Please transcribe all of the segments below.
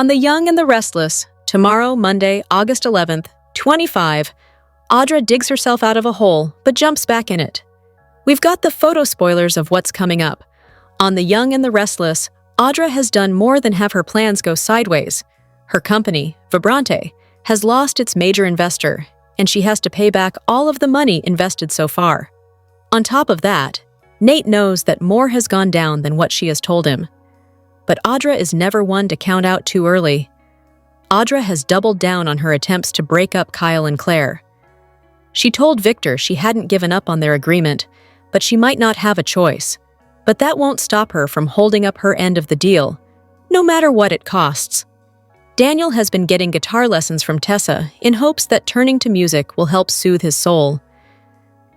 On The Young and the Restless, tomorrow, Monday, August 11th, 25, Audra digs herself out of a hole, but jumps back in it. We've got the photo spoilers of what's coming up. On The Young and the Restless, Audra has done more than have her plans go sideways. Her company, Vibrante, has lost its major investor, and she has to pay back all of the money invested so far. On top of that, Nate knows that more has gone down than what she has told him. But Audra is never one to count out too early. Audra has doubled down on her attempts to break up Kyle and Claire. She told Victor she hadn't given up on their agreement, but she might not have a choice. But that won't stop her from holding up her end of the deal, no matter what it costs. Daniel has been getting guitar lessons from Tessa in hopes that turning to music will help soothe his soul.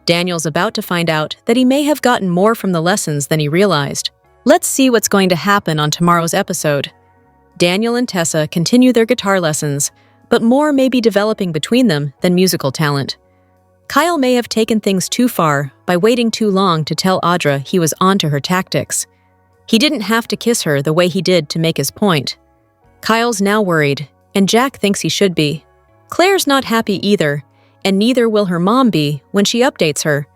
Daniel's about to find out that he may have gotten more from the lessons than he realized. Let's see what's going to happen on tomorrow's episode. Daniel and Tessa continue their guitar lessons, but more may be developing between them than musical talent. Kyle may have taken things too far by waiting too long to tell Audra he was onto her tactics. He didn't have to kiss her the way he did to make his point. Kyle's now worried, and Jack thinks he should be. Claire's not happy either, and neither will her mom be when she updates her.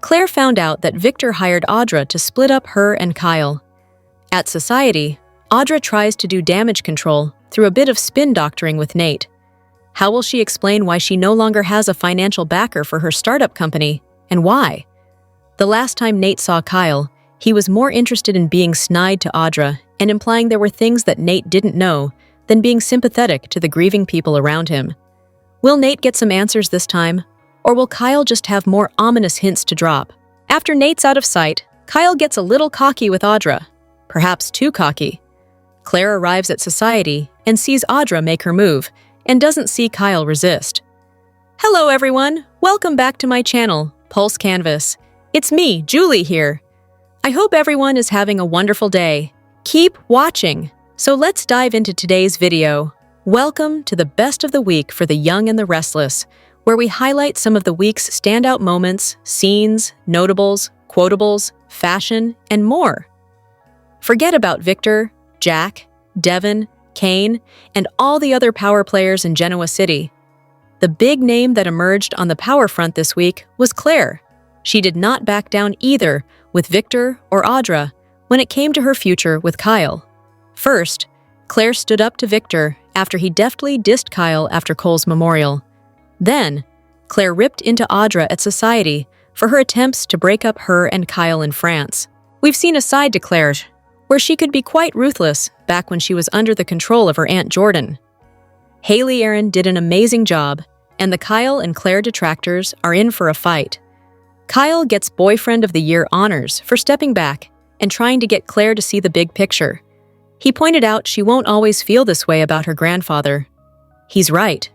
Claire found out that Victor hired Audra to split up her and Kyle. At Society, Audra tries to do damage control through a bit of spin doctoring with Nate. How will she explain why she no longer has a financial backer for her startup company, and why? The last time Nate saw Kyle, he was more interested in being snide to Audra and implying there were things that Nate didn't know than being sympathetic to the grieving people around him. Will Nate get some answers this time? Or will Kyle just have more ominous hints to drop? After Nate's out of sight, Kyle gets a little cocky with Audra. Perhaps too cocky. Claire arrives at Society and sees Audra make her move, and doesn't see Kyle resist. Hello everyone, welcome back to my channel, Pulse Canvas. It's me, Julie here. I hope everyone is having a wonderful day. Keep watching. So let's dive into today's video. Welcome to the best of the week for The Young and the Restless, where we highlight some of the week's standout moments, scenes, notables, quotables, fashion, and more. Forget about Victor, Jack, Devin, Kane, and all the other power players in Genoa City. The big name that emerged on the power front this week was Claire. She did not back down either with Victor or Audra when it came to her future with Kyle. First, Claire stood up to Victor after he deftly dissed Kyle after Cole's memorial. Then, Claire ripped into Audra at Society for her attempts to break up her and Kyle in France. We've seen a side to Claire where she could be quite ruthless back when she was under the control of her Aunt Jordan. Haley Aaron did an amazing job, and the Kyle and Claire detractors are in for a fight. Kyle gets Boyfriend of the Year honors for stepping back and trying to get Claire to see the big picture. He pointed out she won't always feel this way about her grandfather. He's right.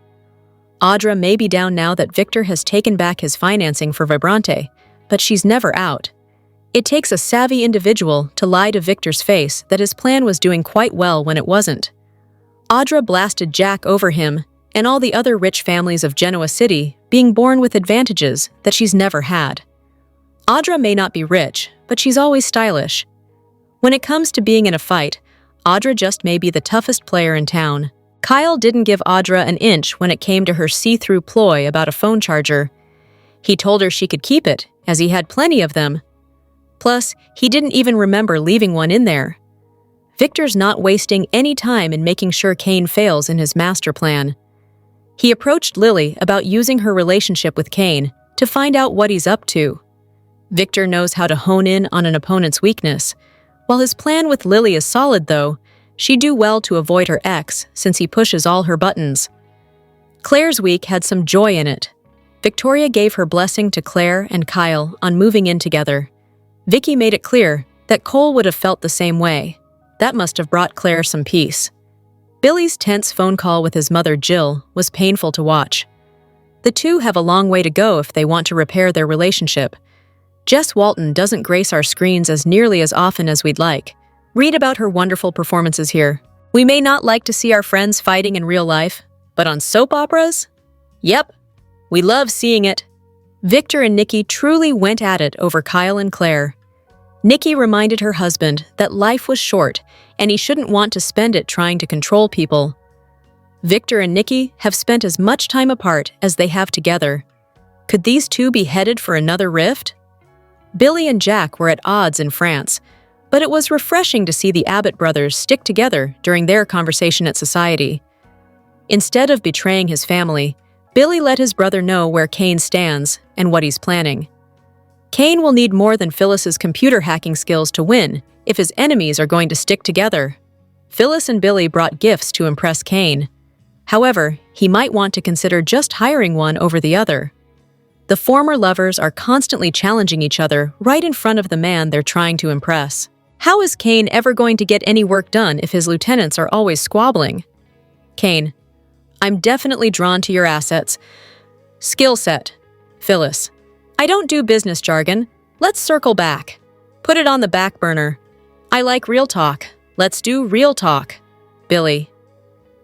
Audra may be down now that Victor has taken back his financing for Vibrante, but she's never out. It takes a savvy individual to lie to Victor's face that his plan was doing quite well when it wasn't. Audra blasted Jack over him and all the other rich families of Genoa City being born with advantages that she's never had. Audra may not be rich, but she's always stylish. When it comes to being in a fight, Audra just may be the toughest player in town. Kyle didn't give Audra an inch when it came to her see-through ploy about a phone charger. He told her she could keep it, as he had plenty of them. Plus, he didn't even remember leaving one in there. Victor's not wasting any time in making sure Kane fails in his master plan. He approached Lily about using her relationship with Kane to find out what he's up to. Victor knows how to hone in on an opponent's weakness. While his plan with Lily is solid, though, she'd do well to avoid her ex since he pushes all her buttons. Claire's week had some joy in it. Victoria gave her blessing to Claire and Kyle on moving in together. Vicky made it clear that Cole would have felt the same way. That must have brought Claire some peace. Billy's tense phone call with his mother, Jill, was painful to watch. The two have a long way to go if they want to repair their relationship. Jess Walton doesn't grace our screens as nearly as often as we'd like. Read about her wonderful performances here. We may not like to see our friends fighting in real life, but on soap operas? Yep, we love seeing it. Victor and Nikki truly went at it over Kyle and Claire. Nikki reminded her husband that life was short and he shouldn't want to spend it trying to control people. Victor and Nikki have spent as much time apart as they have together. Could these two be headed for another rift? Billy and Jack were at odds in France, but it was refreshing to see the Abbott brothers stick together during their conversation at society. Instead of betraying his family, Billy let his brother know where Kane stands and what he's planning. Kane will need more than Phyllis's computer hacking skills to win if his enemies are going to stick together. Phyllis and Billy brought gifts to impress Kane. However, he might want to consider just hiring one over the other. The former lovers are constantly challenging each other right in front of the man they're trying to impress. How is Kane ever going to get any work done if his lieutenants are always squabbling? Kane: I'm definitely drawn to your assets. Skill set. Phyllis: I don't do business jargon. Let's circle back. Put it on the back burner. I like real talk. Let's do real talk. Billy: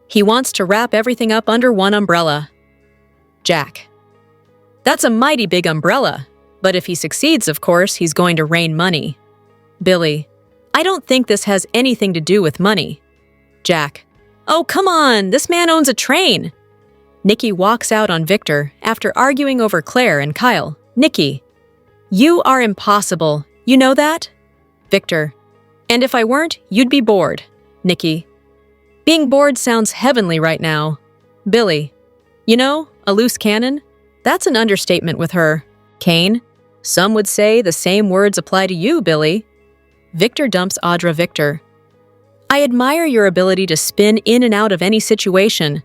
He wants to wrap everything up under one umbrella. Jack: That's a mighty big umbrella, but if he succeeds, of course, he's going to rain money. Billy: I don't think this has anything to do with money. Jack: Oh, come on, this man owns a train. Nikki walks out on Victor after arguing over Claire and Kyle. Nikki: You are impossible. You know that? Victor: And if I weren't, you'd be bored. Nikki: Being bored sounds heavenly right now. Billy: You know, a loose cannon? That's an understatement with her. Kane: Some would say the same words apply to you, Billy. Victor dumps Audra. Victor: I admire your ability to spin in and out of any situation.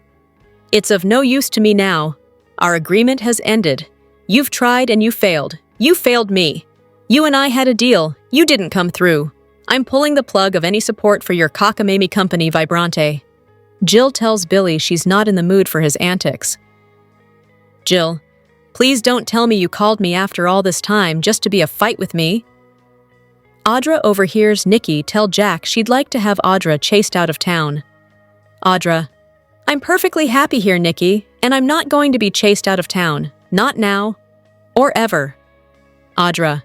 It's of no use to me now. Our agreement has ended. You've tried and you failed. You failed me. You and I had a deal. You didn't come through. I'm pulling the plug of any support for your cockamamie company, Vibrante. Jill tells Billy she's not in the mood for his antics. Jill: Please don't tell me you called me after all this time just to be a fight with me. Audra overhears Nikki tell Jack she'd like to have Audra chased out of town. Audra: I'm perfectly happy here, Nikki, and I'm not going to be chased out of town. Not now. Or ever. Audra: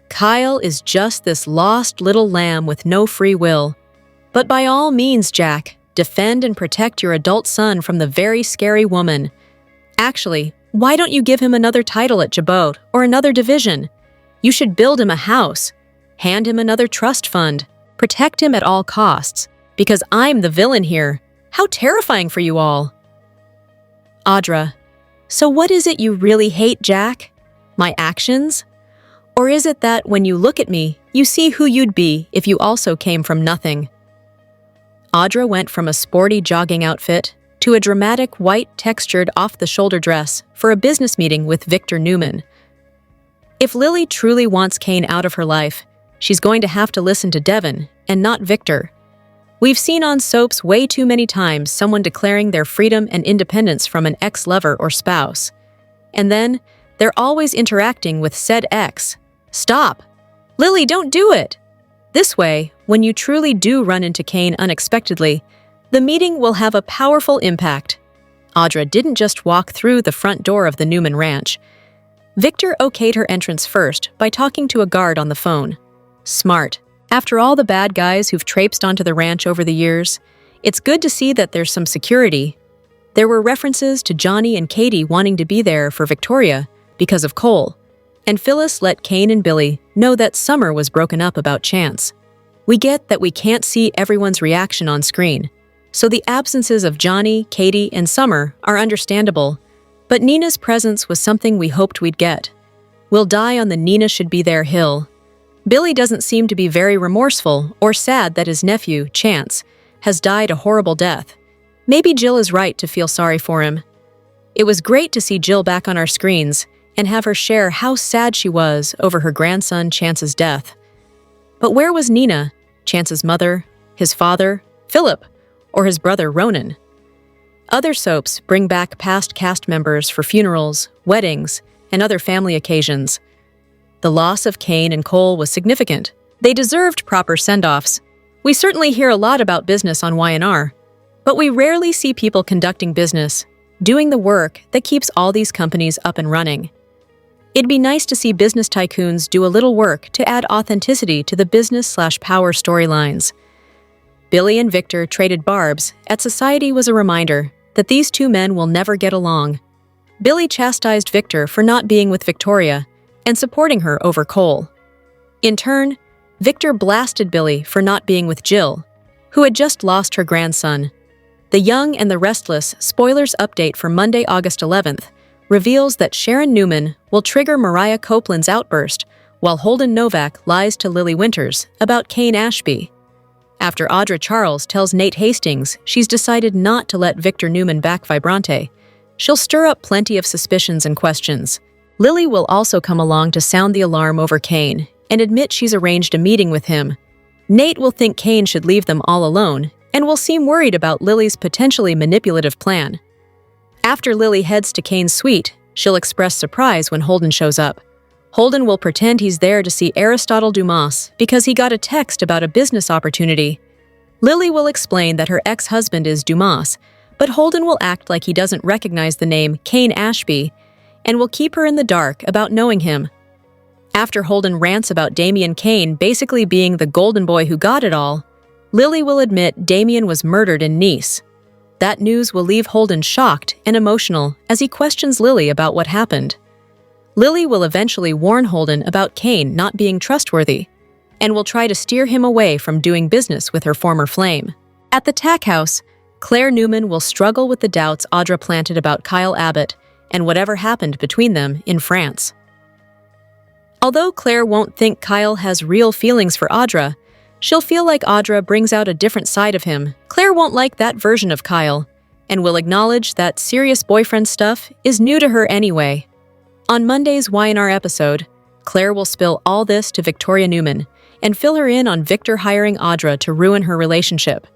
Kyle is just this lost little lamb with no free will. But by all means, Jack, defend and protect your adult son from the very scary woman. Actually, why don't you give him another title at Jabot or another division? You should build him a house. Hand him another trust fund. Protect him at all costs. Because I'm the villain here. How terrifying for you all. Audra: So what is it you really hate, Jack? My actions? Or is it that when you look at me, you see who you'd be if you also came from nothing? Audra went from a sporty jogging outfit to a dramatic white textured off-the-shoulder dress for a business meeting with Victor Newman. If Lily truly wants Kane out of her life, she's going to have to listen to Devon and not Victor. We've seen on soaps way too many times someone declaring their freedom and independence from an ex-lover or spouse. And then, they're always interacting with said ex. Stop! Lily, don't do it! This way, when you truly do run into Kane unexpectedly, the meeting will have a powerful impact. Audra didn't just walk through the front door of the Newman Ranch. Victor okayed her entrance first by talking to a guard on the phone. Smart. After all the bad guys who've traipsed onto the ranch over the years, it's good to see that there's some security. There were references to Johnny and Katie wanting to be there for Victoria because of Cole, and Phyllis let Kane and Billy know that Summer was broken up about Chance. We get that we can't see everyone's reaction on screen, so the absences of Johnny, Katie, and Summer are understandable, but Nina's presence was something we hoped we'd get. We'll die on the Nina should be there hill. Billy doesn't seem to be very remorseful or sad that his nephew, Chance, has died a horrible death. Maybe Jill is right to feel sorry for him. It was great to see Jill back on our screens and have her share how sad she was over her grandson Chance's death. But where was Nina, Chance's mother, his father, Philip, or his brother Ronan? Other soaps bring back past cast members for funerals, weddings, and other family occasions. The loss of Kane and Cole was significant. They deserved proper send-offs. We certainly hear a lot about business on Y&R, but we rarely see people conducting business, doing the work that keeps all these companies up and running. It'd be nice to see business tycoons do a little work to add authenticity to the business/power storylines. Billy and Victor traded barbs at Society was a reminder that these two men will never get along. Billy chastised Victor for not being with Victoria and supporting her over Cole. In turn, Victor blasted Billy for not being with Jill, who had just lost her grandson. The Young and the Restless spoilers update for Monday, August 11th reveals that Sharon Newman will trigger Mariah Copeland's outburst while Holden Novak lies to Lily Winters about Kane Ashby. After Audra Charles tells Nate Hastings she's decided not to let Victor Newman back Vibrante, she'll stir up plenty of suspicions and questions. Lily will also come along to sound the alarm over Kane and admit she's arranged a meeting with him. Nate will think Kane should leave them all alone and will seem worried about Lily's potentially manipulative plan. After Lily heads to Kane's suite, she'll express surprise when Holden shows up. Holden will pretend he's there to see Aristotle Dumas because he got a text about a business opportunity. Lily will explain that her ex-husband is Dumas, but Holden will act like he doesn't recognize the name Kane Ashby and will keep her in the dark about knowing him. After Holden rants about Damien Kane basically being the golden boy who got it all, Lily will admit Damien was murdered in Nice. That news will leave Holden shocked and emotional as he questions Lily about what happened. Lily will eventually warn Holden about Kane not being trustworthy and will try to steer him away from doing business with her former flame. At the Tack House, Claire Newman will struggle with the doubts Audra planted about Kyle Abbott and whatever happened between them in France. Although Claire won't think Kyle has real feelings for Audra, she'll feel like Audra brings out a different side of him. Claire won't like that version of Kyle and will acknowledge that serious boyfriend stuff is new to her anyway. On Monday's Y&R episode, Claire will spill all this to Victoria Newman and fill her in on Victor hiring Audra to ruin her relationship.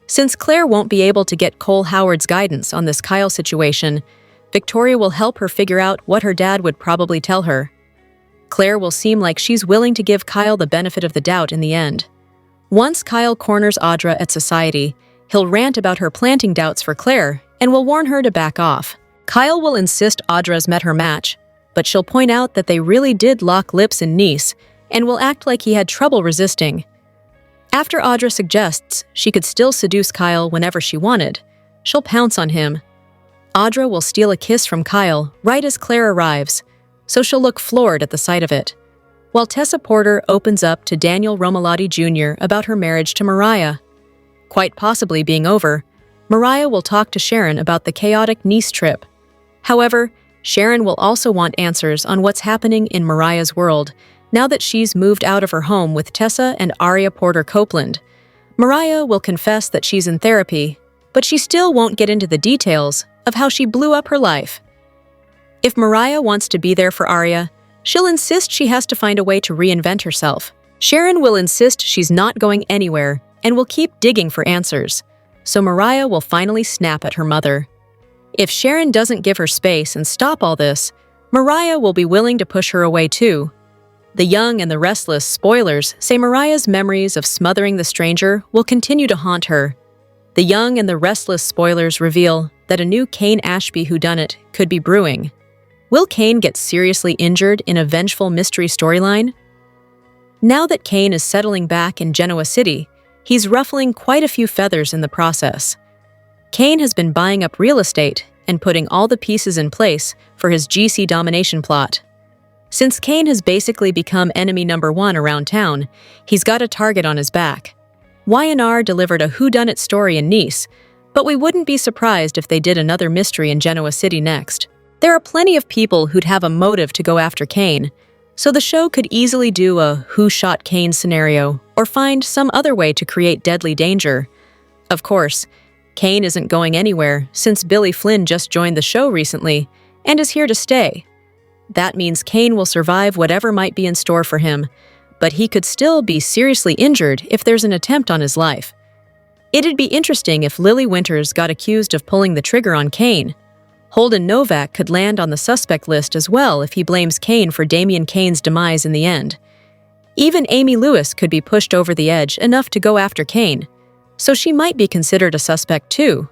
Since Claire won't be able to get Cole Howard's guidance on this Kyle situation, Victoria will help her figure out what her dad would probably tell her. Claire will seem like she's willing to give Kyle the benefit of the doubt in the end. Once Kyle corners Audra at Society, he'll rant about her planting doubts for Claire and will warn her to back off. Kyle will insist Audra's met her match, but she'll point out that they really did lock lips in Nice and will act like he had trouble resisting. After Audra suggests she could still seduce Kyle whenever she wanted, she'll pounce on him. Audra will steal a kiss from Kyle right as Claire arrives, so she'll look floored at the sight of it. While Tessa Porter opens up to Daniel Romalotti Jr. about her marriage to Mariah. Quite possibly being over, Mariah will talk to Sharon about the chaotic Nice trip. However, Sharon will also want answers on what's happening in Mariah's world now that she's moved out of her home with Tessa and Aria Porter Copeland. Mariah will confess that she's in therapy, but she still won't get into the details of how she blew up her life. If Mariah wants to be there for Aria, she'll insist she has to find a way to reinvent herself. Sharon will insist she's not going anywhere and will keep digging for answers, so Mariah will finally snap at her mother. If Sharon doesn't give her space and stop all this, Mariah will be willing to push her away too. The Young and the Restless spoilers say Mariah's memories of smothering the stranger will continue to haunt her. The Young and the Restless spoilers reveal that a new Kane Ashby whodunit could be brewing. Will Kane get seriously injured in a vengeful mystery storyline? Now that Kane is settling back in Genoa City, he's ruffling quite a few feathers in the process. Kane has been buying up real estate and putting all the pieces in place for his GC domination plot. Since Kane has basically become enemy number one around town, he's got a target on his back. Y&R delivered a whodunit story in Nice, but we wouldn't be surprised if they did another mystery in Genoa City next. There are plenty of people who'd have a motive to go after Kane, so the show could easily do a who shot Kane scenario or find some other way to create deadly danger. Of course, Kane isn't going anywhere since Billy Flynn just joined the show recently and is here to stay. That means Kane will survive whatever might be in store for him, but he could still be seriously injured if there's an attempt on his life. It'd be interesting if Lily Winters got accused of pulling the trigger on Kane. Holden Novak could land on the suspect list as well if he blames Kane for Damien Kane's demise in the end. Even Amy Lewis could be pushed over the edge enough to go after Kane, so she might be considered a suspect too.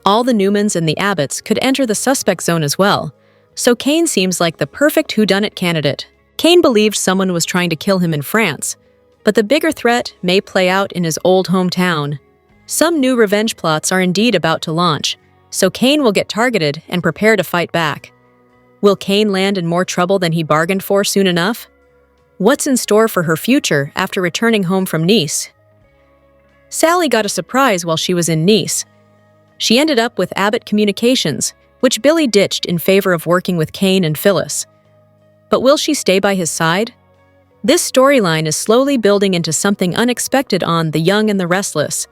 All the Newmans and the Abbotts could enter the suspect zone as well, so Kane seems like the perfect whodunit candidate. Kane believed someone was trying to kill him in France, but the bigger threat may play out in his old hometown. Some new revenge plots are indeed about to launch, so Kane will get targeted and prepare to fight back. Will Kane land in more trouble than he bargained for soon enough? What's in store for her future after returning home from Nice? Sally got a surprise while she was in Nice. She ended up with Abbott Communications, which Billy ditched in favor of working with Kane and Phyllis. But will she stay by his side? This storyline is slowly building into something unexpected on The Young and the Restless.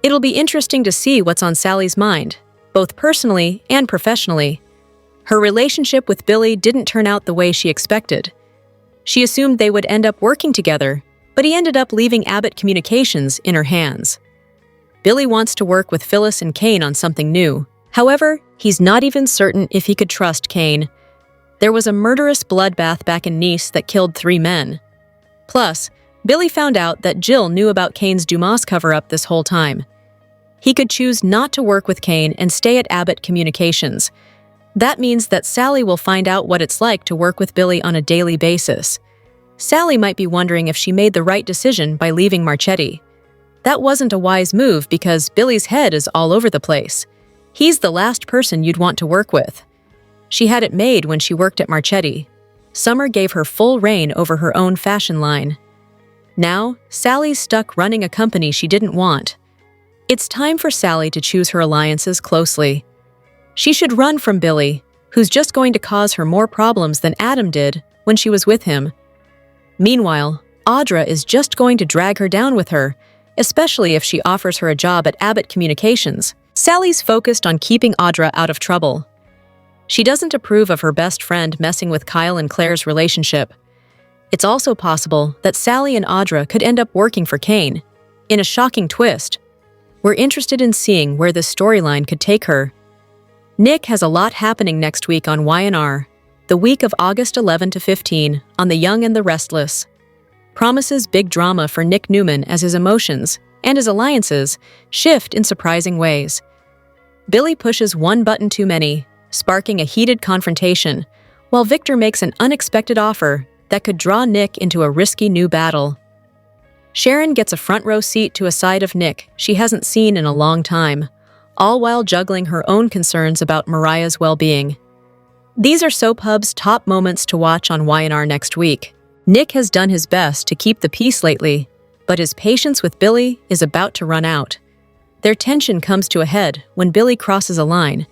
It'll be interesting to see what's on Sally's mind, both personally and professionally. Her relationship with Billy didn't turn out the way she expected. She assumed they would end up working together, but he ended up leaving Abbott Communications in her hands. Billy wants to work with Phyllis and Kane on something new. However, he's not even certain if he could trust Kane. There was a murderous bloodbath back in Nice that killed 3 men. Plus, Billy found out that Jill knew about Kane's Dumas cover-up this whole time. He could choose not to work with Kane and stay at Abbott Communications. That means that Sally will find out what it's like to work with Billy on a daily basis. Sally might be wondering if she made the right decision by leaving Marchetti. That wasn't a wise move because Billy's head is all over the place. He's the last person you'd want to work with. She had it made when she worked at Marchetti. Summer gave her full reign over her own fashion line. Now, Sally's stuck running a company she didn't want. It's time for Sally to choose her alliances closely. She should run from Billy, who's just going to cause her more problems than Adam did when she was with him. Meanwhile, Audra is just going to drag her down with her, especially if she offers her a job at Abbott Communications. Sally's focused on keeping Audra out of trouble. She doesn't approve of her best friend messing with Kyle and Claire's relationship. It's also possible that Sally and Audra could end up working for Kane. In a shocking twist, we're interested in seeing where this storyline could take her. Nick has a lot happening next week on Y&R, the week of August 11 to 15 on The Young and the Restless. Promises big drama for Nick Newman as his emotions and his alliances shift in surprising ways. Billy pushes one button too many, sparking a heated confrontation, while Victor makes an unexpected offer that could draw Nick into a risky new battle. Sharon gets a front-row seat to a side of Nick she hasn't seen in a long time, all while juggling her own concerns about Mariah's well-being. These are Soap Hub's top moments to watch on Y&R next week. Nick has done his best to keep the peace lately, but his patience with Billy is about to run out. Their tension comes to a head when Billy crosses a line,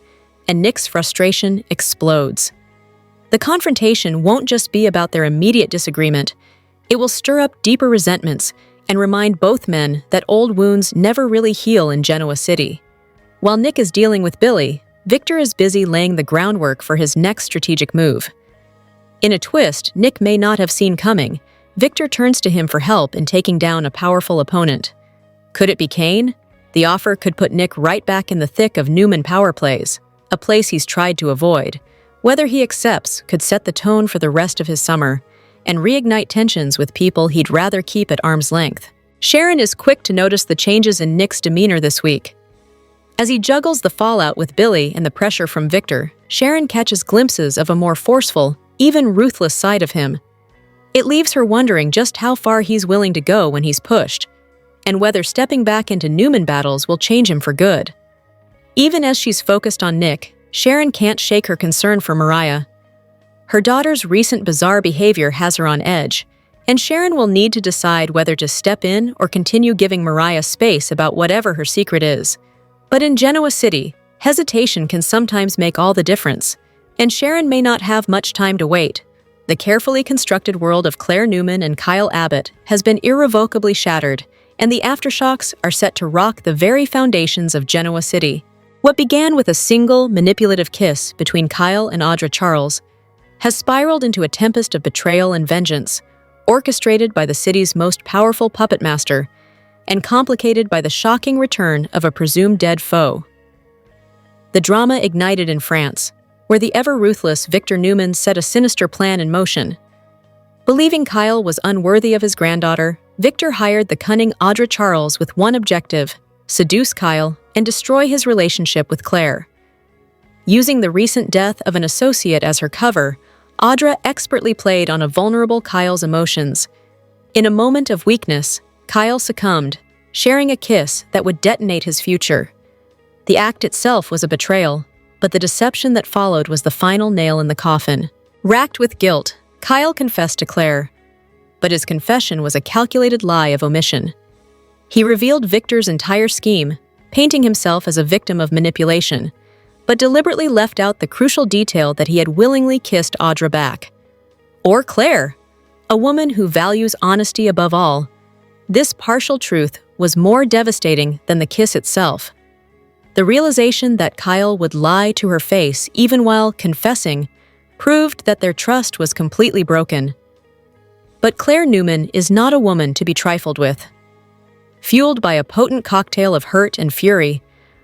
and Nick's frustration explodes. The confrontation won't just be about their immediate disagreement. It will stir up deeper resentments and remind both men that old wounds never really heal in Genoa City. While Nick is dealing with Billy, Victor is busy laying the groundwork for his next strategic move. In a twist Nick may not have seen coming, Victor turns to him for help in taking down a powerful opponent. Could it be Kane? The offer could put Nick right back in the thick of Newman power plays, a place he's tried to avoid. Whether he accepts could set the tone for the rest of his summer and reignite tensions with people he'd rather keep at arm's length. Sharon is quick to notice the changes in Nick's demeanor this week. As he juggles the fallout with Billy and the pressure from Victor, Sharon catches glimpses of a more forceful, even ruthless side of him. It leaves her wondering just how far he's willing to go when he's pushed, and whether stepping back into Newman battles will change him for good. Even as she's focused on Nick, Sharon can't shake her concern for Mariah. Her daughter's recent bizarre behavior has her on edge, and Sharon will need to decide whether to step in or continue giving Mariah space about whatever her secret is. But in Genoa City, hesitation can sometimes make all the difference, and Sharon may not have much time to wait. The carefully constructed world of Claire Newman and Kyle Abbott has been irrevocably shattered, and the aftershocks are set to rock the very foundations of Genoa City. What began with a single, manipulative kiss between Kyle and Audra Charles has spiraled into a tempest of betrayal and vengeance, orchestrated by the city's most powerful puppet master, and complicated by the shocking return of a presumed dead foe. The drama ignited in France, where the ever-ruthless Victor Newman set a sinister plan in motion. Believing Kyle was unworthy of his granddaughter, Victor hired the cunning Audra Charles with one objective: seduce Kyle and destroy his relationship with Claire. Using the recent death of an associate as her cover, Audra expertly played on a vulnerable Kyle's emotions. In a moment of weakness, Kyle succumbed, sharing a kiss that would detonate his future. The act itself was a betrayal, but the deception that followed was the final nail in the coffin. Racked with guilt, Kyle confessed to Claire, but his confession was a calculated lie of omission. He revealed Victor's entire scheme, painting himself as a victim of manipulation, but deliberately left out the crucial detail that he had willingly kissed Audra back. Or Claire, a woman who values honesty above all. This partial truth was more devastating than the kiss itself. The realization that Kyle would lie to her face even while confessing proved that their trust was completely broken. But Claire Newman is not a woman to be trifled with. Fueled by a potent cocktail of hurt and fury,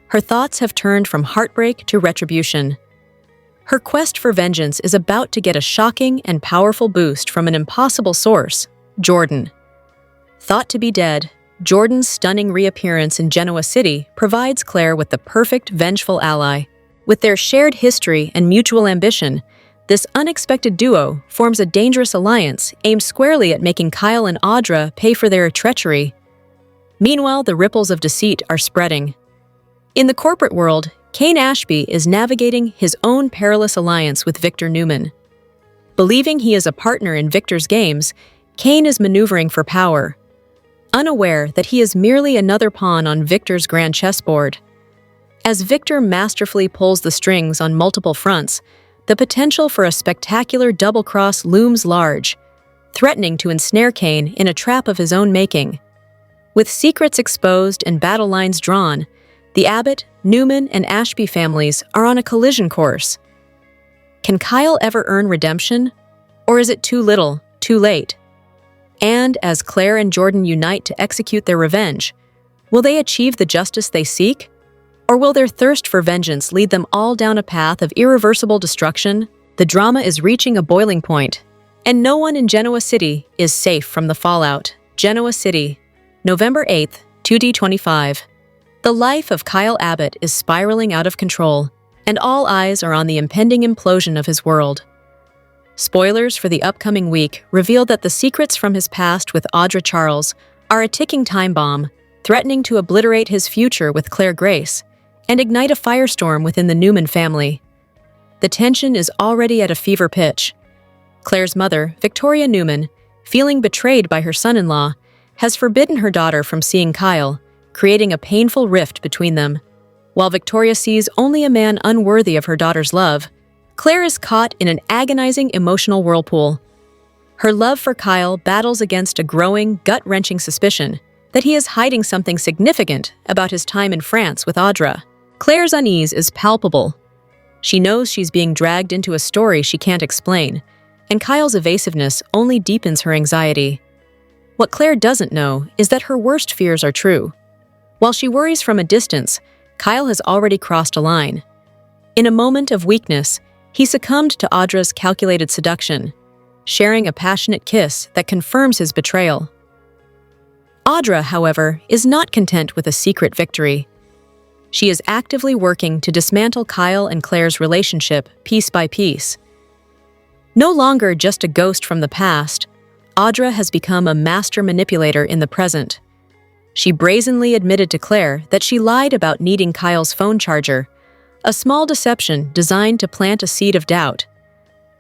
her thoughts have turned from heartbreak to retribution. Her quest for vengeance is about to get a shocking and powerful boost from an impossible source, Jordan. Thought to be dead, Jordan's stunning reappearance in Genoa City provides Claire with the perfect vengeful ally. With their shared history and mutual ambition, this unexpected duo forms a dangerous alliance aimed squarely at making Kyle and Audra pay for their treachery. Meanwhile, the ripples of deceit are spreading. In the corporate world, Kane Ashby is navigating his own perilous alliance with Victor Newman. Believing he is a partner in Victor's games, Kane is maneuvering for power, unaware that he is merely another pawn on Victor's grand chessboard. As Victor masterfully pulls the strings on multiple fronts, the potential for a spectacular double-cross looms large, threatening to ensnare Kane in a trap of his own making. With secrets exposed and battle lines drawn, the Abbott, Newman, and Ashby families are on a collision course. Can Kyle ever earn redemption? Or is it too little, too late? And as Claire and Jordan unite to execute their revenge, will they achieve the justice they seek? Or will their thirst for vengeance lead them all down a path of irreversible destruction? The drama is reaching a boiling point, and no one in Genoa City is safe from the fallout. Genoa City, November 8th, 2025. The life of Kyle Abbott is spiraling out of control, and all eyes are on the impending implosion of his world. Spoilers for the upcoming week reveal that the secrets from his past with Audra Charles are a ticking time bomb, threatening to obliterate his future with Claire Grace and ignite a firestorm within the Newman family. The tension is already at a fever pitch. Claire's mother, Victoria Newman, feeling betrayed by her son-in-law, has forbidden her daughter from seeing Kyle, creating a painful rift between them. While Victoria sees only a man unworthy of her daughter's love, Claire is caught in an agonizing emotional whirlpool. Her love for Kyle battles against a growing, gut-wrenching suspicion that he is hiding something significant about his time in France with Audra. Claire's unease is palpable. She knows she's being dragged into a story she can't explain, and Kyle's evasiveness only deepens her anxiety. What Claire doesn't know is that her worst fears are true. While she worries from a distance, Kyle has already crossed a line. In a moment of weakness, he succumbed to Audra's calculated seduction, sharing a passionate kiss that confirms his betrayal. Audra, however, is not content with a secret victory. She is actively working to dismantle Kyle and Claire's relationship piece by piece. No longer just a ghost from the past, Audra has become a master manipulator in the present. She brazenly admitted to Claire that she lied about needing Kyle's phone charger, a small deception designed to plant a seed of doubt.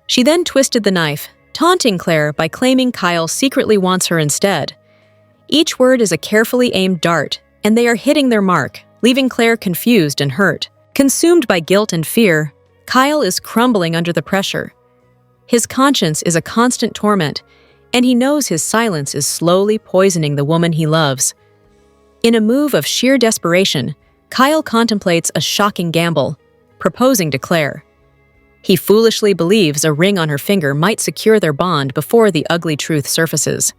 She then twisted the knife, taunting Claire by claiming Kyle secretly wants her instead. Each word is a carefully aimed dart, and they are hitting their mark, leaving Claire confused and hurt. Consumed by guilt and fear, Kyle is crumbling under the pressure. His conscience is a constant torment, and he knows his silence is slowly poisoning the woman he loves. In a move of sheer desperation, Kyle contemplates a shocking gamble, proposing to Claire. He foolishly believes a ring on her finger might secure their bond before the ugly truth surfaces.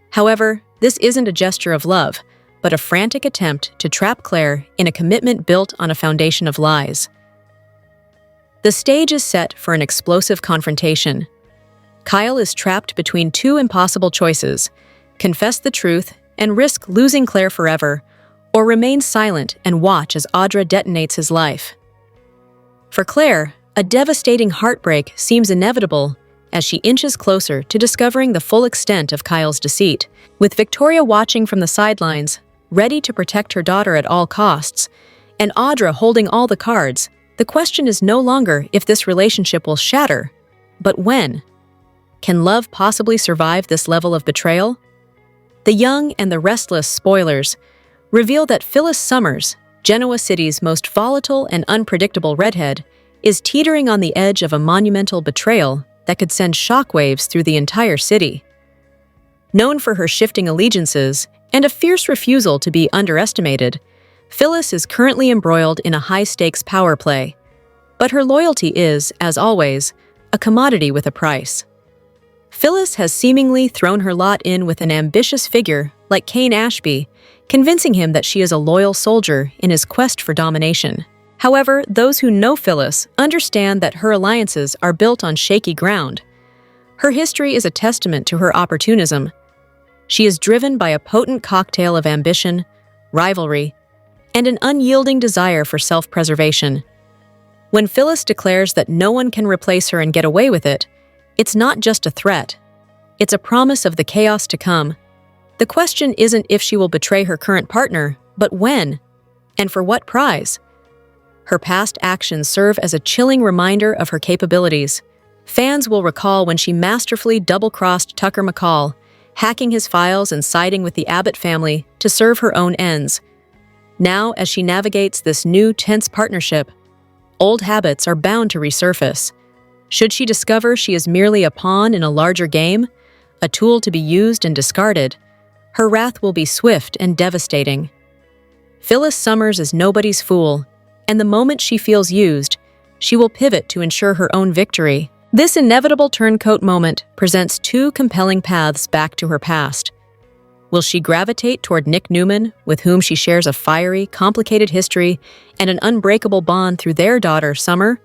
However, this isn't a gesture of love, but a frantic attempt to trap Claire in a commitment built on a foundation of lies. The stage is set for an explosive confrontation. Kyle is trapped between two impossible choices: confess the truth and risk losing Claire forever, or remain silent and watch as Audra detonates his life. For Claire, a devastating heartbreak seems inevitable as she inches closer to discovering the full extent of Kyle's deceit. With Victoria watching from the sidelines, ready to protect her daughter at all costs, and Audra holding all the cards, the question is no longer if this relationship will shatter, but when. Can love possibly survive this level of betrayal? The Young and the Restless spoilers reveal that Phyllis Summers, Genoa City's most volatile and unpredictable redhead, is teetering on the edge of a monumental betrayal that could send shockwaves through the entire city. Known for her shifting allegiances and a fierce refusal to be underestimated, Phyllis is currently embroiled in a high-stakes power play. But her loyalty is, as always, a commodity with a price. Phyllis has seemingly thrown her lot in with an ambitious figure like Cain Ashby, convincing him that she is a loyal soldier in his quest for domination. However, those who know Phyllis understand that her alliances are built on shaky ground. Her history is a testament to her opportunism. She is driven by a potent cocktail of ambition, rivalry, and an unyielding desire for self-preservation. When Phyllis declares that no one can replace her and get away with it, it's not just a threat. It's a promise of the chaos to come. The question isn't if she will betray her current partner, but when, and for what prize. Her past actions serve as a chilling reminder of her capabilities. Fans will recall when she masterfully double-crossed Tucker McCall, hacking his files and siding with the Abbott family to serve her own ends. Now, as she navigates this new tense partnership, old habits are bound to resurface. Should she discover she is merely a pawn in a larger game, a tool to be used and discarded, her wrath will be swift and devastating. Phyllis Summers is nobody's fool, and the moment she feels used, she will pivot to ensure her own victory. This inevitable turncoat moment presents two compelling paths back to her past. Will she gravitate toward Nick Newman, with whom she shares a fiery, complicated history and an unbreakable bond through their daughter, Summer?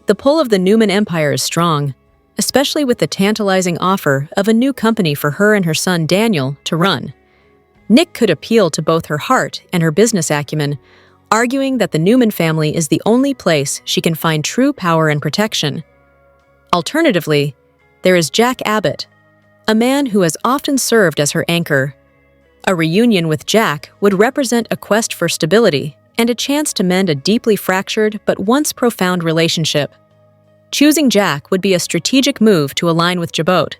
The pull of the Newman empire is strong, especially with the tantalizing offer of a new company for her and her son Daniel to run. Nick could appeal to both her heart and her business acumen, arguing that the Newman family is the only place she can find true power and protection. Alternatively, there is Jack Abbott, a man who has often served as her anchor. A reunion with Jack would represent a quest for stability and a chance to mend a deeply fractured but once profound relationship. Choosing Jack would be a strategic move to align with Jabot,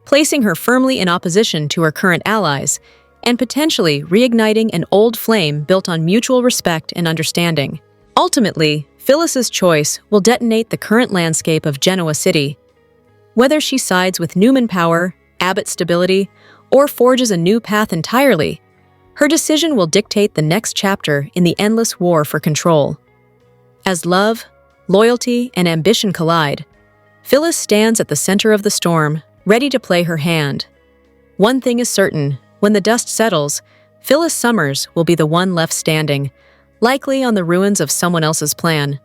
placing her firmly in opposition to her current allies and potentially reigniting an old flame built on mutual respect and understanding. Ultimately, Phyllis's choice will detonate the current landscape of Genoa City. Whether she sides with Newman power, Abbott stability, or forges a new path entirely, her decision will dictate the next chapter in the endless war for control. As love, loyalty, and ambition collide, Phyllis stands at the center of the storm, ready to play her hand. One thing is certain: when the dust settles, Phyllis Summers will be the one left standing, likely on the ruins of someone else's plan.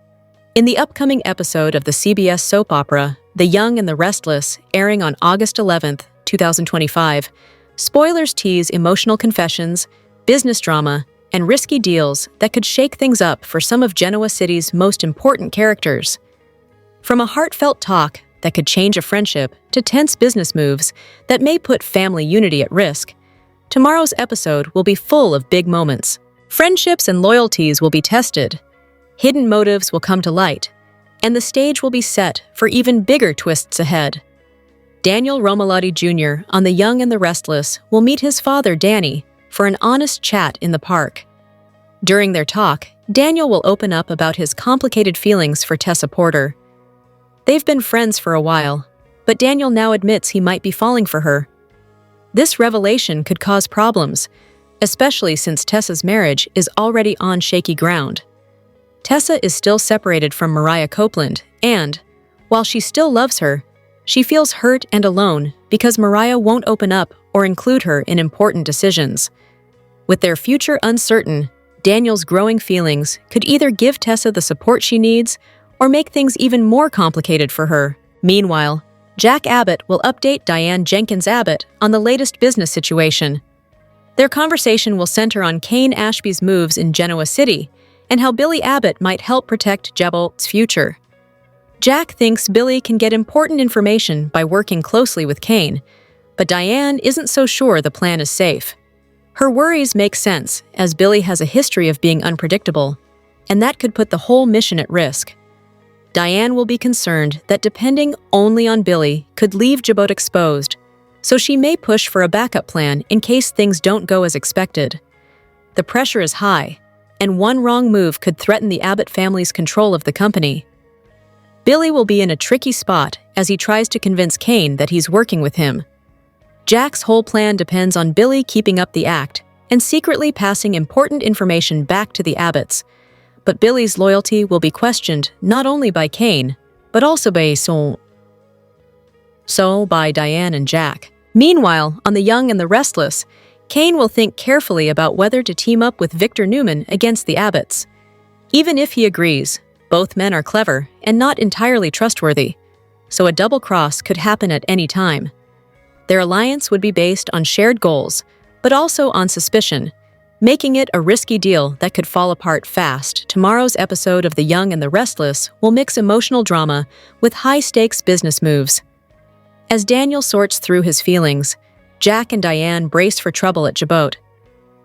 In the upcoming episode of the CBS soap opera, The Young and the Restless, airing on August 11th, 2025, spoilers tease emotional confessions, business drama, and risky deals that could shake things up for some of Genoa City's most important characters. From a heartfelt talk that could change a friendship to tense business moves that may put family unity at risk, tomorrow's episode will be full of big moments. Friendships and loyalties will be tested, hidden motives will come to light, and the stage will be set for even bigger twists ahead. Daniel Romalotti Jr. on The Young and the Restless will meet his father, Danny, for an honest chat in the park. During their talk, Daniel will open up about his complicated feelings for Tessa Porter. They've been friends for a while, but Daniel now admits he might be falling for her. This revelation could cause problems, especially since Tessa's marriage is already on shaky ground. Tessa is still separated from Mariah Copeland, and, while she still loves her, she feels hurt and alone because Mariah won't open up or include her in important decisions. With their future uncertain, Daniel's growing feelings could either give Tessa the support she needs or make things even more complicated for her. Meanwhile, Jack Abbott will update Diane Jenkins Abbott on the latest business situation. Their conversation will center on Cain Ashby's moves in Genoa City and how Billy Abbott might help protect Jebolt's future. Jack thinks Billy can get important information by working closely with Kane, but Diane isn't so sure the plan is safe. Her worries make sense, as Billy has a history of being unpredictable, and that could put the whole mission at risk. Diane will be concerned that depending only on Billy could leave Jebolt exposed, so she may push for a backup plan in case things don't go as expected. The pressure is high, and one wrong move could threaten the Abbott family's control of the company. Billy will be in a tricky spot as he tries to convince Kane that he's working with him. Jack's whole plan depends on Billy keeping up the act and secretly passing important information back to the Abbotts. But Billy's loyalty will be questioned not only by Kane, but also by by Diane and Jack. Meanwhile, on The Young and the Restless, Kane will think carefully about whether to team up with Victor Newman against the Abbotts. Even if he agrees, both men are clever and not entirely trustworthy, so a double cross could happen at any time. Their alliance would be based on shared goals, but also on suspicion, making it a risky deal that could fall apart fast. Tomorrow's episode of The Young and the Restless will mix emotional drama with high-stakes business moves. As Daniel sorts through his feelings, Jack and Diane brace for trouble at Jebolt,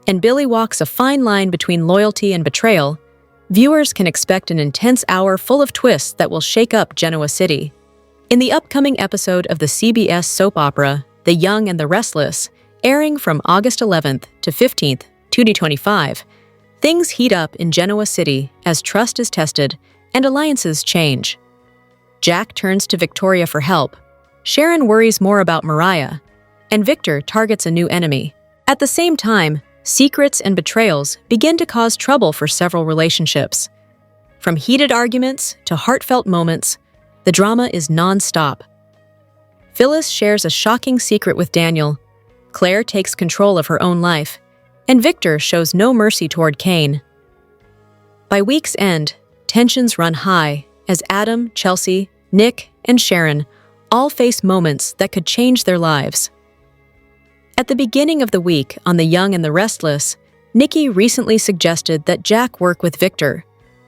and Billy walks a fine line between loyalty and betrayal. Viewers can expect an intense hour full of twists that will shake up Genoa City. In the upcoming episode of the CBS soap opera, The Young and the Restless, airing from August 11th to 15th, 2025, things heat up in Genoa City as trust is tested and alliances change. Jack turns to Victoria for help, Sharon worries more about Mariah, and Victor targets a new enemy. At the same time, secrets and betrayals begin to cause trouble for several relationships. From heated arguments to heartfelt moments, the drama is non-stop. Phyllis shares a shocking secret with Daniel, Claire takes control of her own life, and Victor shows no mercy toward Kane. By week's end, tensions run high as Adam, Chelsea, Nick, and Sharon all face moments that could change their lives. At the beginning of the week on The Young and the Restless, Nikki recently suggested that Jack work with Victor,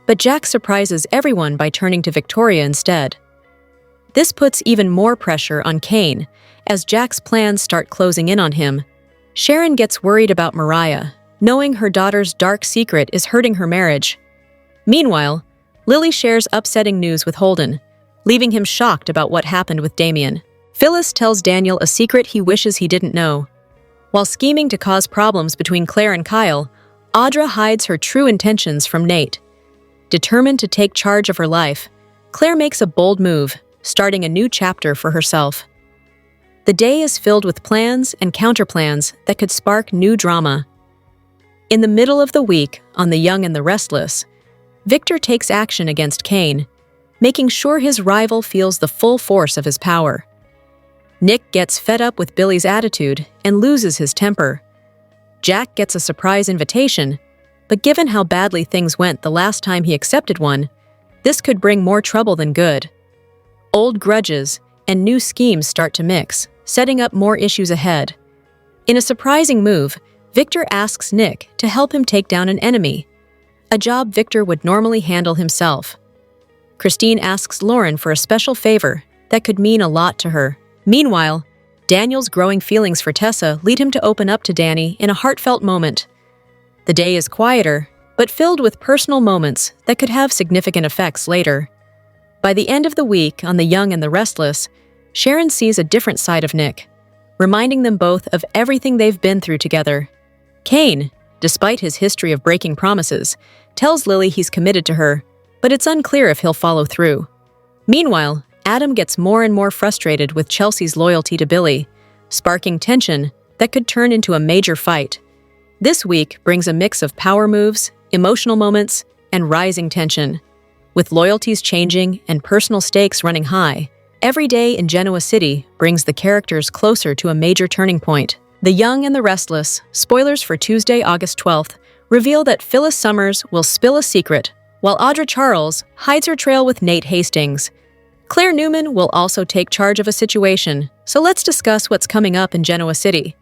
but Jack surprises everyone by turning to Victoria instead. This puts even more pressure on Kane as Jack's plans start closing in on him. Sharon gets worried about Mariah, knowing her daughter's dark secret is hurting her marriage. Meanwhile, Lily shares upsetting news with Holden, leaving him shocked about what happened with Damien. Phyllis tells Daniel a secret he wishes he didn't know. While scheming to cause problems between Claire and Kyle, Audra hides her true intentions from Nate. Determined to take charge of her life, Claire makes a bold move, starting a new chapter for herself. The day is filled with plans and counterplans that could spark new drama. In the middle of the week, on The Young and the Restless, Victor takes action against Kane, making sure his rival feels the full force of his power. Nick gets fed up with Billy's attitude and loses his temper. Jack gets a surprise invitation, but given how badly things went the last time he accepted one, this could bring more trouble than good. Old grudges and new schemes start to mix, setting up more issues ahead. In a surprising move, Victor asks Nick to help him take down an enemy, a job Victor would normally handle himself. Christine asks Lauren for a special favor that could mean a lot to her. Meanwhile, Daniel's growing feelings for Tessa lead him to open up to Danny in a heartfelt moment. The day is quieter, but filled with personal moments that could have significant effects later. By the end of the week on The Young and the Restless, Sharon sees a different side of Nick, reminding them both of everything they've been through together. Kane, despite his history of breaking promises, tells Lily he's committed to her, but it's unclear if he'll follow through. Meanwhile, Adam gets more and more frustrated with Chelsea's loyalty to Billy, sparking tension that could turn into a major fight. This week brings a mix of power moves, emotional moments, and rising tension. With loyalties changing and personal stakes running high, every day in Genoa City brings the characters closer to a major turning point. The Young and the Restless, spoilers for Tuesday, August 12th, reveal that Phyllis Summers will spill a secret, while Audra Charles hides her trail with Nate Hastings. Claire Newman will also take charge of a situation, so let's discuss what's coming up in Genoa City.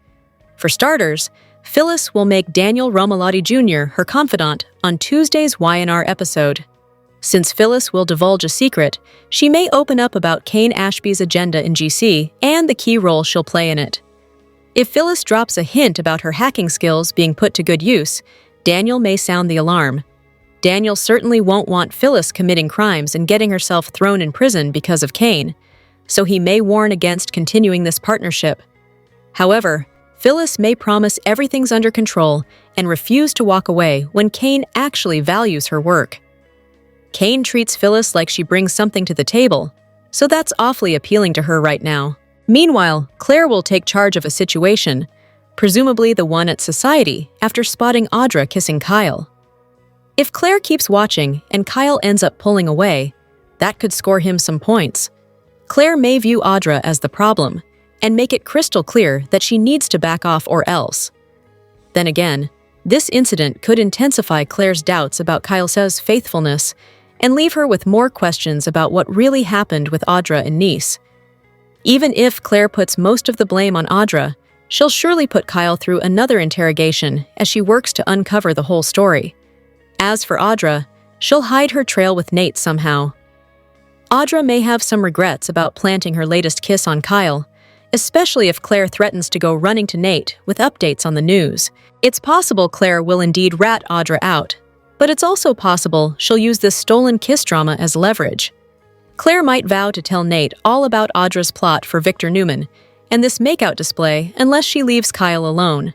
For starters, Phyllis will make Daniel Romalotti Jr. her confidant on Tuesday's Y&R episode. Since Phyllis will divulge a secret, she may open up about Kane Ashby's agenda in GC and the key role she'll play in it. If Phyllis drops a hint about her hacking skills being put to good use, Daniel may sound the alarm. Daniel certainly won't want Phyllis committing crimes and getting herself thrown in prison because of Kane, so he may warn against continuing this partnership. However, Phyllis may promise everything's under control and refuse to walk away when Kane actually values her work. Kane treats Phyllis like she brings something to the table, so that's awfully appealing to her right now. Meanwhile, Claire will take charge of a situation, presumably the one at Society, after spotting Audra kissing Kyle. If Claire keeps watching and Kyle ends up pulling away, that could score him some points. Claire may view Audra as the problem and make it crystal clear that she needs to back off or else. Then again, this incident could intensify Claire's doubts about Kyle's faithfulness and leave her with more questions about what really happened with Audra and Nice. Even if Claire puts most of the blame on Audra, she'll surely put Kyle through another interrogation as she works to uncover the whole story. As for Audra, she'll hide her trail with Nate somehow. Audra may have some regrets about planting her latest kiss on Kyle, especially if Claire threatens to go running to Nate with updates on the news. It's possible Claire will indeed rat Audra out, but it's also possible she'll use this stolen kiss drama as leverage. Claire might vow to tell Nate all about Audra's plot for Victor Newman and this makeout display unless she leaves Kyle alone.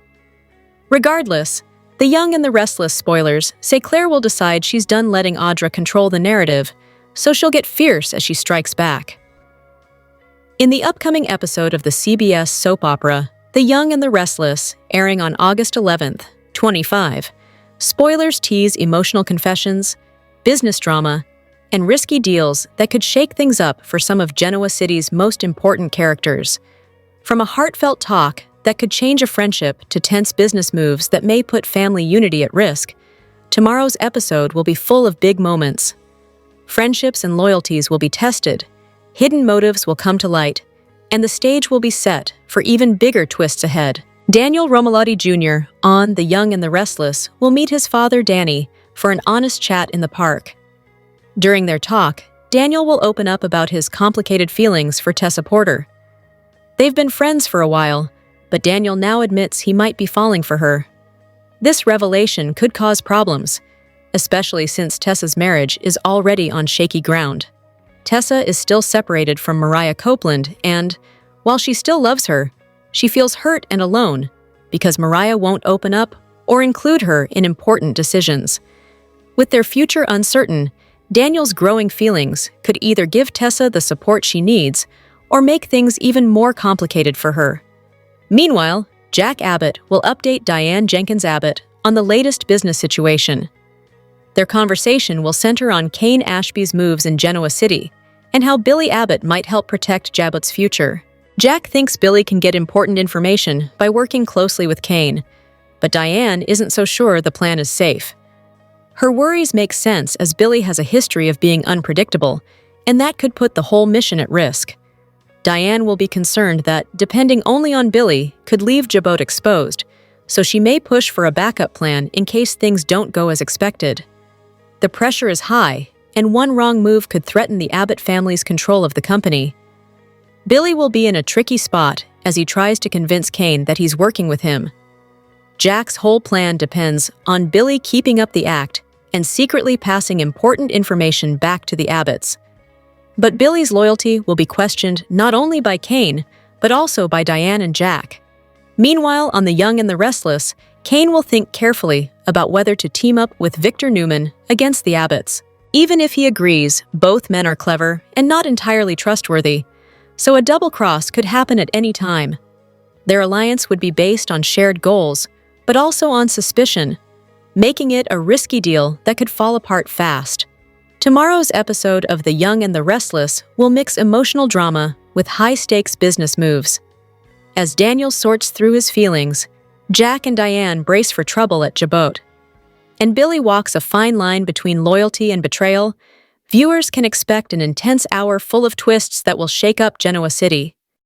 Regardless, The Young and the Restless spoilers say Claire will decide she's done letting Audra control the narrative, so she'll get fierce as she strikes back. In the upcoming episode of the CBS soap opera, The Young and the Restless, airing on August 11th, 25, spoilers tease emotional confessions, business drama, and risky deals that could shake things up for some of Genoa City's most important characters. From a heartfelt talk that could change a friendship to tense business moves that may put family unity at risk, tomorrow's episode will be full of big moments. Friendships and loyalties will be tested, hidden motives will come to light, and the stage will be set for even bigger twists ahead. Daniel Romalotti Jr. on The Young and the Restless will meet his father Danny for an honest chat in the park. During their talk, Daniel will open up about his complicated feelings for Tessa Porter. They've been friends for a while, but Daniel now admits he might be falling for her. This revelation could cause problems, especially since Tessa's marriage is already on shaky ground. Tessa is still separated from Mariah Copeland and, while she still loves her, she feels hurt and alone because Mariah won't open up or include her in important decisions. With their future uncertain, Daniel's growing feelings could either give Tessa the support she needs or make things even more complicated for her. Meanwhile, Jack Abbott will update Diane Jenkins Abbott on the latest business situation. Their conversation will center on Kane Ashby's moves in Genoa City and how Billy Abbott might help protect Jabbott's future. Jack thinks Billy can get important information by working closely with Kane, but Diane isn't so sure the plan is safe. Her worries make sense as Billy has a history of being unpredictable, and that could put the whole mission at risk. Diane will be concerned that depending only on Billy could leave Jabot exposed, so she may push for a backup plan in case things don't go as expected. The pressure is high, and one wrong move could threaten the Abbott family's control of the company. Billy will be in a tricky spot as he tries to convince Kane that he's working with him. Jack's whole plan depends on Billy keeping up the act and secretly passing important information back to the Abbotts. But Billy's loyalty will be questioned not only by Kane, but also by Diane and Jack. Meanwhile, on The Young and the Restless, Kane will think carefully about whether to team up with Victor Newman against the Abbotts. Even if he agrees, both men are clever and not entirely trustworthy, so a double cross could happen at any time. Their alliance would be based on shared goals, but also on suspicion, making it a risky deal that could fall apart fast. Tomorrow's episode of The Young and the Restless will mix emotional drama with high-stakes business moves. As Daniel sorts through his feelings, Jack and Diane brace for trouble at Jabot. And Billy walks a fine line between loyalty and betrayal. Viewers can expect an intense hour full of twists that will shake up Genoa City.